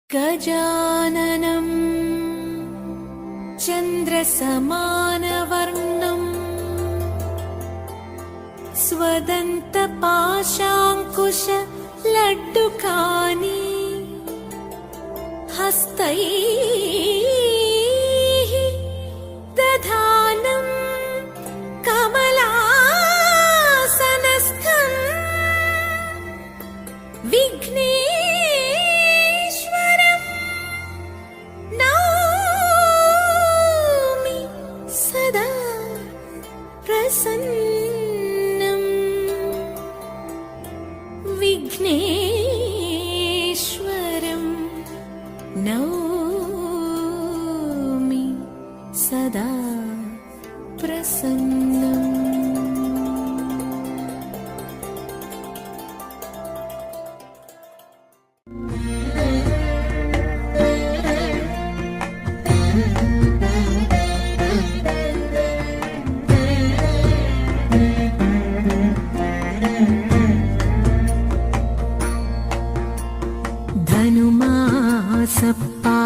गजाननं चन्द्रसमानवर्णं स्वदन्तपाशाङ्कुशलड्डुकानि हस्तैः दधानं कमलासनस्थं विघ्नेश्वरं नौमि सदा प्रसन्नं। विघ्नेश्वरं नौमि सदा प्रसन्नम्।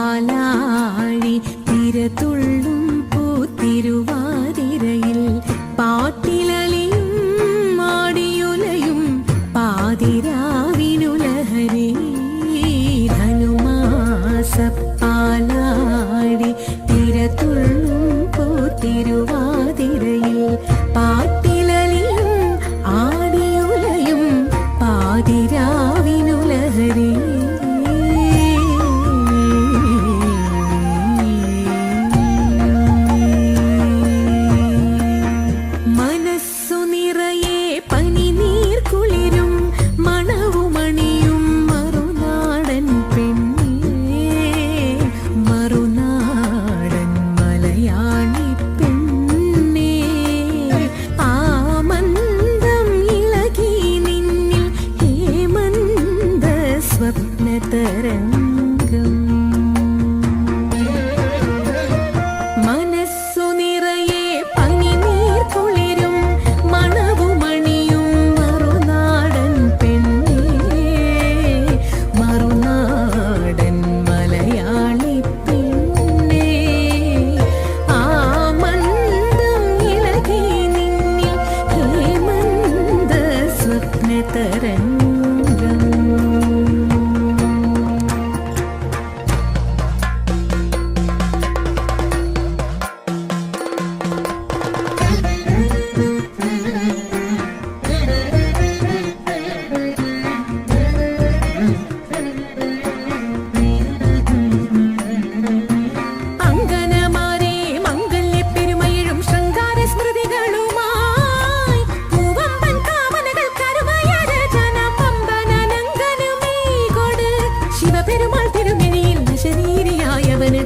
ധനുമാസപ്പാലാഴി തിരതുള്ളും പൂത്തിരുവാതിരയിൽ പാട്ടിലലിയും മാടിയുലയും പാതിരാവിനുലഹരി. ധനുമാസപ്പാലാഴി തിരതുള്ളും പൂത്തിരുവാതിരയിൽ പാട്ടിലലിയും ആടിയുലയും പാതിരാവിനുലഹരി. മനസ്സു നിറയെ പനിനീർ കുളിരും മണവുമണിയും മറുനാടൻ പെണ്ണേ, മറുനാടൻ മലയാളി പെണ്ണേ. ആമന്ദം ഇളകി നിന്നിൽ ഹേമന്ത സ്വപ്നതരംഗം.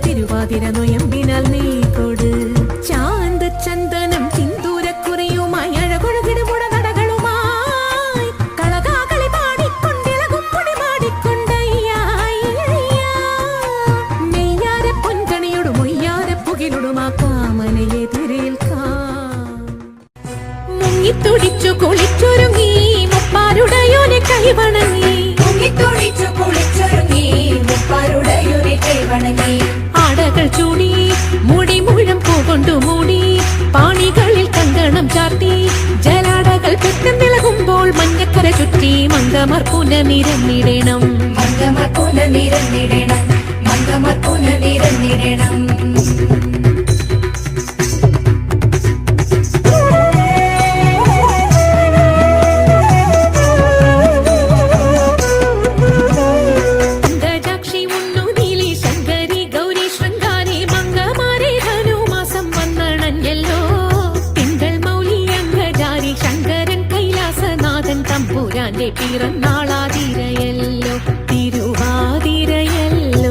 തിരുവാതിരനൊയമ്പിനാൽ നീ കൊട് ചാന്ത ചന്ദനം ചിന്തൂരക്കുറിയുമായി അഴകൊഴുകിടുമുട നടകളുമായി കളകാകളി പാടിക്കൊണ്ടിളകും പൊടി പാടിക്കൊണ്ടയ്യാര പൊൻകണിയോടും ഒയ്യാര പുകിലൊടും ആ കാമനയെ തിരേൽക്കാം. മുങ്ങിത്തുടിച്ചു കുളിച്ചൊരുങ്ങി മുപ്പാരുടയോനെ കൈവണങ്ങി, മുങ്ങിത്തുടിച്ചു കുളിച്ചൊരുങ്ങി മുപ്പാരുടയോനെ കൈവണങ്ങി. ആടകൾ ചൂടി മുടി മുഴം പൂകൊണ്ടു മൂടി പാണികളിൽ കങ്കണം ചാർത്തി ജലാടകൾ പെട്ടെന്നിളകുമ്പോൾ മഞ്ഞക്കര ചുറ്റി മങ്കമർപ്പുന നിരന്നിടണം, മങ്കമർപ്പുന നിരന്നിടണം, മങ്കമർപ്പുന നിരന്നിടണം. തമ്പുരാന്റെ പിറന്നാളാതിരയല്ലോ, തിരുവാതിരയല്ലോ.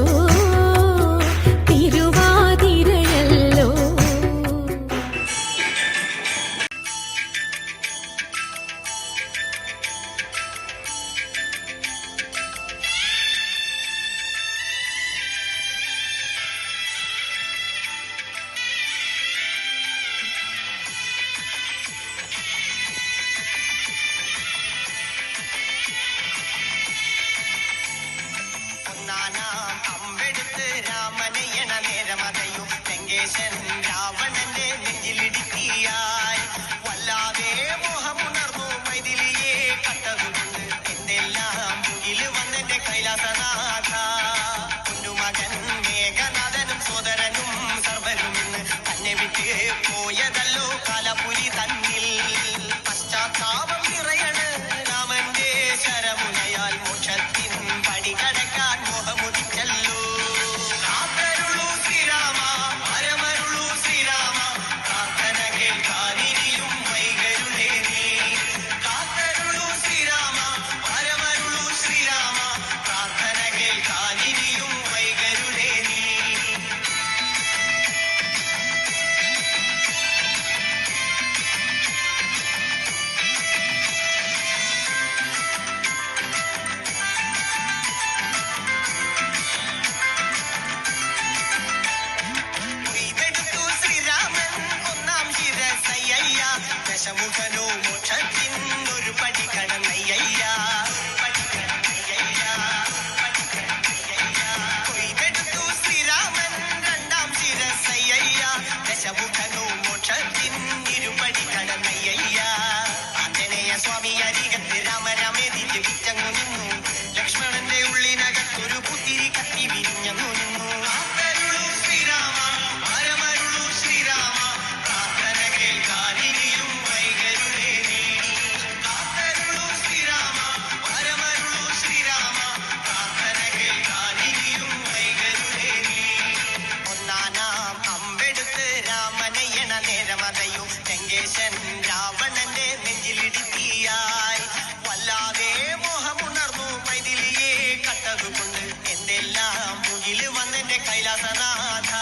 ദശമുഖനോ മോക്ഷത്തിനൊരു പടി കടന്നയ്യ കൊയ്തെടുത്തു ശ്രീരാമൻ രണ്ടാം ശിരസയ്യ ദശമുഖനോ മോക്ഷത്തിനിരുപടി കടന്നയ്യ ആഞ്ജനേയ സ്വാമി അരികത്ത് രാമരാമേതിച്ച് വിറ്റങ്ങു നിന്നു ലക്ഷ്മണന്റെ ഉള്ളിനകത്തൊരു പുത്തിരി കത്തി വിരിഞ്ഞു നിന്നു ശ്രീരാമ പരമരുളു ശ്രീരാമ പ്രാർത്ഥന കേൾക്കാനിനിയും വൈകരുളേ ശ്രീരാമ പരമരുളു ശ്രീരാമ പ്രാർത്ഥന കേൾക്കാനിനിയും വൈകരുളേ ഒന്നാനാം അമ്പെടുത്ത് രാമനയ്യണ നേരമതയോ ലങ്കേശൻ രാവണന്റെ നെഞ്ചിലിടുത്തിയായി വല്ലാതെ മോഹമുണർന്നു മൈഥിലിയെ കട്ടതുകൊണ്ട് എന്തെല്ലാം മുകില് വന്നെന്റെ കൈലാസനാഥ